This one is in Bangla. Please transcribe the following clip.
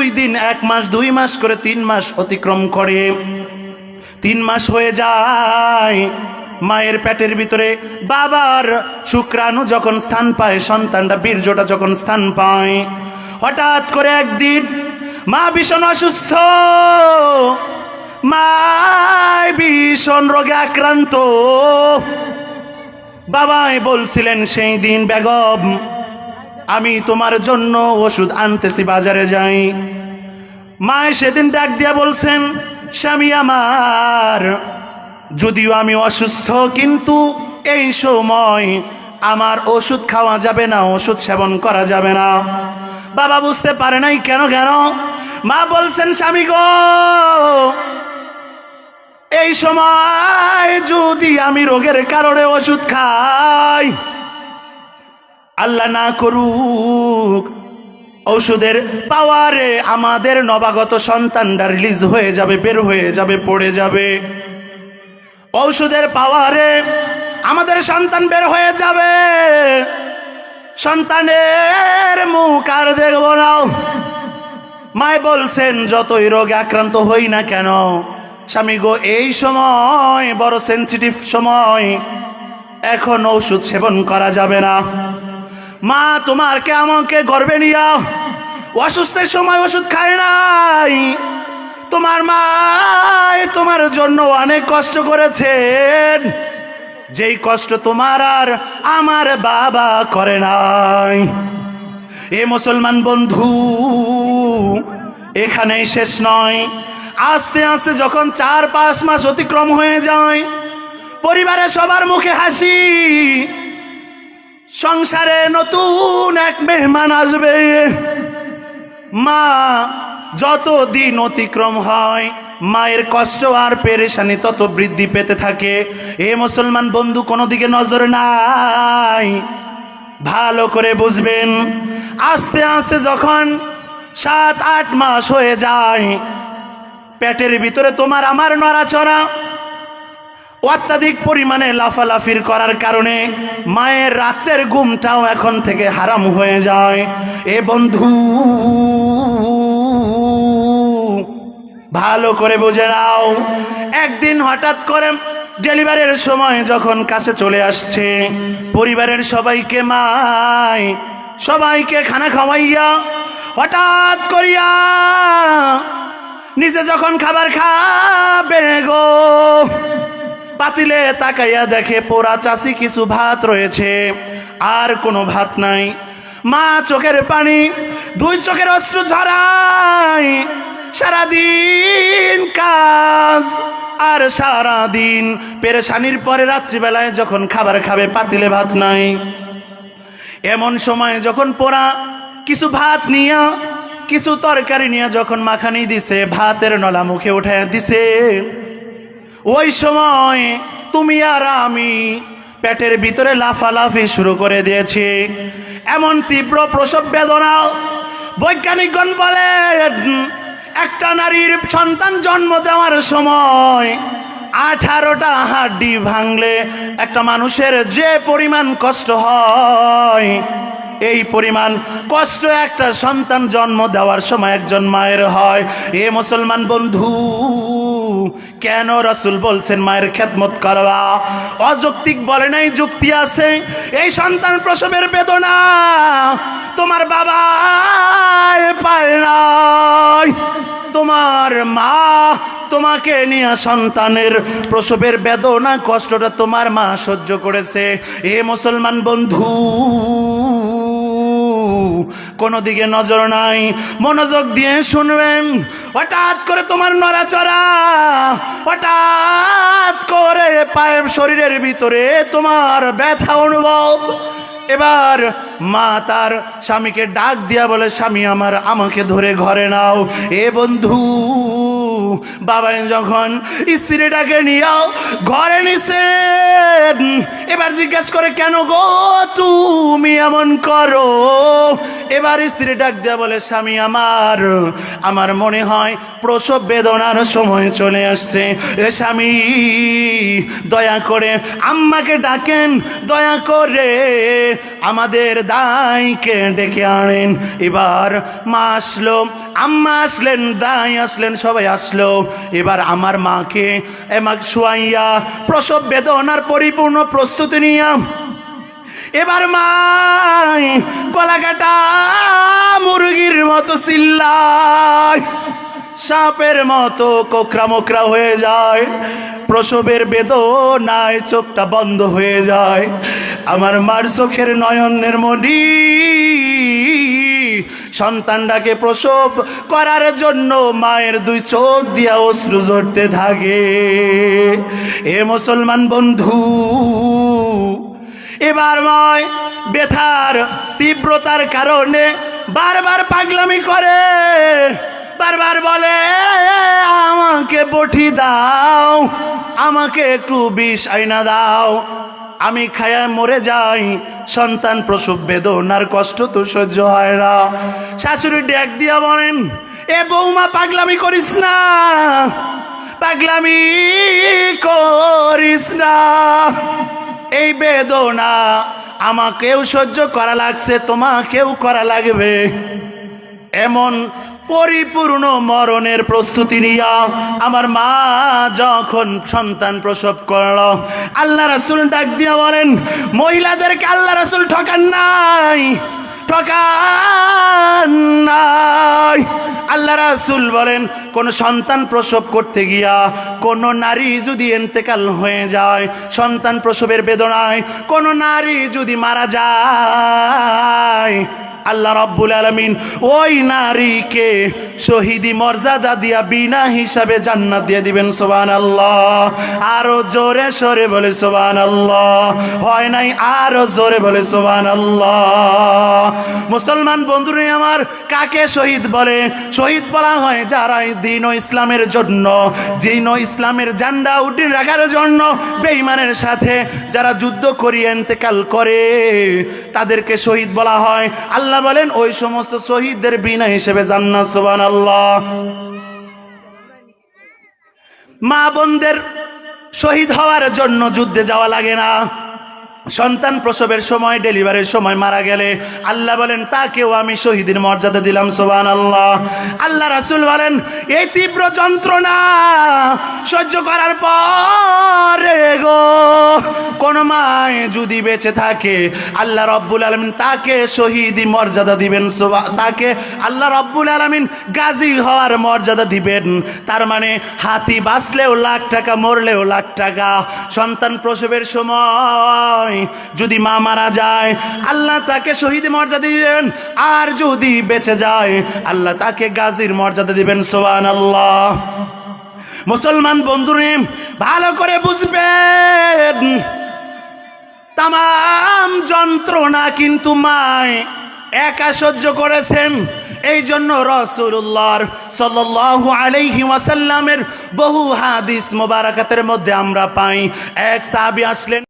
2 দিন, 1 মাস, 2 মাস করে 3 মাস অতিক্রম করে। 3 মাস হয়ে যায়, মায়ের পেটের ভিতরে বাবার শুক্রাণু যখন স্থান পায়, সন্তানটা বীর্যটা যখন স্থান পায়, হঠাৎ করে একদিন মা ভীষণ অসুস্থ, মা ভীষণ রোগে আক্রান্ত। বাবাই বলছিলেন সেই দিন, বেগম আমি তোমার জন্য ওষুধ আনতেছি, বাজারে যাই। মায় সেদিন ডাক দিয়া বলছেন, স্বামী আমার, যদিও আমি অসুস্থ কিন্তু এই সময় আমার ওষুধ খাওয়া যাবে না, ওষুধ সেবন করা যাবে না। বাবা বুঝতে পারে নাই কেন কেন। মা বলছেন, স্বামী গো, এই সময় যদি আমি রোগের কারণে ওষুধ খাই, আল্লাহ না করুক ঔষধের পাওয়ারে আমাদের নবাগত সন্তানটা রিলিজ হয়ে যাবে, বের হয়ে যাবে, পড়ে যাবে। ঔষধের পাওয়ারে আমাদের সন্তান বের হয়ে যাবে, সন্তানের মুখ আর দেখব না। মায় বলছেন, যতই রোগে আক্রান্ত হই না কেন স্বামী গো, এই সময় বড় সেনসিটিভ সময়, এখন ঔষধ সেবন করা যাবে না। মা তোমারকে আমাকে গর্বে নিয়া অসুস্থের সময় ওষুধ খায় নাই। তোমার মা তোমার জন্য অনেক কষ্ট করেছেন, যেই কষ্ট তোমার আর আমার বাবা করে নাই। এ মুসলমান বন্ধু, এখানেই শেষ নয়। আস্তে আস্তে যখন 4-5 মাস অতিক্রম হয়ে যায়, পরিবারে সবার মুখে হাসি, সংসারে নতুন এক মেহমান আসবে। মা যত দিন অতিক্রম হয়, মায়ের কষ্ট আর পেরেশানি তত বৃদ্ধি পেতে থাকে। এ মুসলমান বন্ধু, কোনো দিকে নজর নাই, ভালো করে বুঝবেন। আস্তে আস্তে যখন 7-8 মাস হয়ে যায়, পেটের ভিতরে তোমার আমার নড়াচড়া, অত্যাধিক পরিমাণে লাফালাফির করার কারণে মায়ের রাত্রের ঘুমটাও এখন থেকে হারাম হয়ে যায়। এ বন্ধু, ভালো করে বুঝে নাও। একদিন হঠাৎ করে ডেলিভারির সময় যখন কাছে চলে আসছে, পরিবারের সবাইকে মায় সবাইকে খানা খাওয়াইয়া হঠাৎ করিয়া নিজে যখন খাবার খাবে গো, পাতিলে তাকাইয়া দেখে পোড়া চাষি কিছু ভাত রয়েছে, আর কোনো ভাত নাই। মা চোখের পানি, 2 চোখের অশ্রু ঝরায়। সারাদিন কাজ আর সারাদিন পেরেশানির পরে রাত্রিবেলায় যখন খাবার খাবে, পাতিলে ভাত নাই। এমন সময় যখন পোড়া কিছু ভাত নিয়া, কিছু তরকারি নিয়ে যখন মাখানি দিছে, ভাতের নলা মুখে উঠাইয়া দিছে, ওই সময় তুমি আর আমি পেটের ভিতরে লাফালাফি শুরু করে দিয়েছি। এমন তীব্র প্রসব বেদনা, বৈজ্ঞানিকগণ বলেন একটা নারীর সন্তান জন্ম দেওয়ার সময় 18টা হাড্ডি ভাঙলে একটা মানুষের যে পরিমাণ কষ্ট হয়, এই পরিমাণ কষ্ট একটা সন্তান জন্ম দেওয়ার সময় একজন মায়ের হয়। এ মুসলমান বন্ধু, কেন রাসূল বলছেন মায়ের খেদমত করবা? অযৌক্তিক বলে নাই, যুক্তি আছে। এই সন্তান প্রসবের বেদনা তোমার বাবা পায় নাই, তোমার মা তোমাকে নিয়ে সন্তানের প্রসবের বেদনা কষ্টটা তোমার মা সহ্য করেছে। এ মুসলমান বন্ধু, কোনো দিকে নজর নাই, মনোযোগ দিয়ে শুনবেন। হঠাৎ করে তোমার নড়াচড়া, হঠাৎ করে পায়ের শরীরের ভিতরে তোমার ব্যথা অনুভব। এবার মা তার স্বামীকে ডাক দিয়া বলে, স্বামী আমার, আমাকে ধরে ঘরে নাও। এ বন্ধু, বাবা যখন স্ত্রীটাকে নিয়ে ঘরে নিছে, এবার জিজ্ঞেস করে কেন গো তুমি এমন করো? এবার স্ত্রী ডাক দেয়া বলে স্বামী আমার মনে হয় প্রসব বেদনার সময় চলে আসছে। এ স্বামী দয়া করে আম্মাকে ডাকেন, দয়া করে আমাদের দাইকে ডেকে আনেন। এবার মা আসলো, আম্মা আসলেন, দাই আসলেন, সবাই আসলো। এবার আমার মাকে শোয়াইয়া প্রসব বেদনার পরিপূর্ণ প্রস্তুতি নিয়ে এবার মাই গলা কাটা মুরগির মতো চিল্লায়, সাপের মতো কোকড়া মোকড়া হয়ে যায়, প্রসবের বেদনায় চোখটা বন্ধ হয়ে যায়। আমার মার চোখের নয়নের মণি সন্তানটাকে প্রসব করার জন্য মায়ের দুই চোখ দিয়া অশ্রু ঝরতে থাকে। এ মুসলমান বন্ধু, এবার মায় ব্যথার তীব্রতার কারণে বারবার পাগলামি করে, বারবার বলে আমাকে বটি দাও, আমাকে একটু বিষ আইনা দাও, আমি খায়া মরে যাই। সন্তান প্রসব বেদনার কষ্ট তো সহ্য হয় না। শাশুড়ি ডেক দিয়া বলেন এ বৌমা পাগলামি করিস না, পাগলামি করিস না, এই বেদনা আমাকেও সহ্য করা লাগছে, তোমাকেও করা লাগবে। এমন পরিপূর্ণ মরণের প্রস্তুতি নিয়া আমার মা যখন সন্তান প্রসব করল, আল্লাহ রাসূল ডাক দিয়া বলেন মহিলাদেরকে আল্লাহ রাসূল ঠকান নাই, ঠকান নাই। আল্লাহ রাসূল বলেন কোন সন্তান প্রসব করতে গিয়া কোন নারী যদি ইন্তেকাল হয়ে যায়, সন্তান প্রসবের বেদনায় কোন নারী যদি মারা যায়, আল্লাহ রাব্বুল আলামিন ওই নারীকে শহীদি মর্যাদা দিয়া বিনা হিসাবে জান্নাত দিয়ে দিবেন। সুবহানাল্লাহ, আরো জোরে সরে বলে সুবহানাল্লাহ। হয় নাই, আরো জোরে বলে সুবহানাল্লাহ। মুসলমান বন্ধুরা আমার, কাকে শহীদ বলে? শহীদ বলা হয় যারা দ্বীন ও ইসলামের জন্য, দ্বীন ও ইসলামের ঝান্ডা উঠিয়ে রাখার জন্য বেঈমানের সাথে যারা যুদ্ধ করিয়ে ইন্তেকাল করে তাদেরকে শহীদ বলা হয়। আল্লাহ বলেন ওই সমস্ত শহীদদের বিনা হিসেবে জান্নাত। সুবহানাল্লাহ। মা বোনদের শহীদ হওয়ার জন্য যুদ্ধে যাওয়া লাগে না। সন্তান প্রসবের সময়, ডেলিভারির সময় মারা গেলে আল্লাহ বলেন তাকেও আমি শহীদের মর্যাদা দিলাম। সুবহানাল্লাহ। আল্লাহ রাসূল বলেন এই তীব্র যন্ত্রণা সহ্য করার পরে গো কোন মায় যদি বেঁচে থাকে আল্লাহ রাব্বুল আলামিন তাকে শহীদি মর্যাদা দিবেন। তাকে আল্লাহ রাব্বুল আলামিন গাজী হওয়ার মর্যাদা দিবেন। তার মানে হাতি বাঁচলেও লাখ টাকা, মরলেও লাখ টাকা। সন্তান প্রসবের সময় যদি মা মারা যায় আল্লাহ তাকে শহীদ মর্যাদা দিবেন, আর যদি বেঁচে যায় আল্লাহ তাকে গাজীর মর্যাদা দিবেন। সুবহানাল্লাহ। মুসলমান বন্ধুরে ভালো করে বুঝবেন, তাম যন্ত্রণা কিন্তু মায় একা সহ্য করেছেন। এই জন্য রাসূলুল্লাহ সাল্লাল্লাহু আলাইহি ওয়াসাল্লামের বহু হাদিস মোবারকাতের মধ্যে আমরা পাই, এক সাহাবী আসলেন।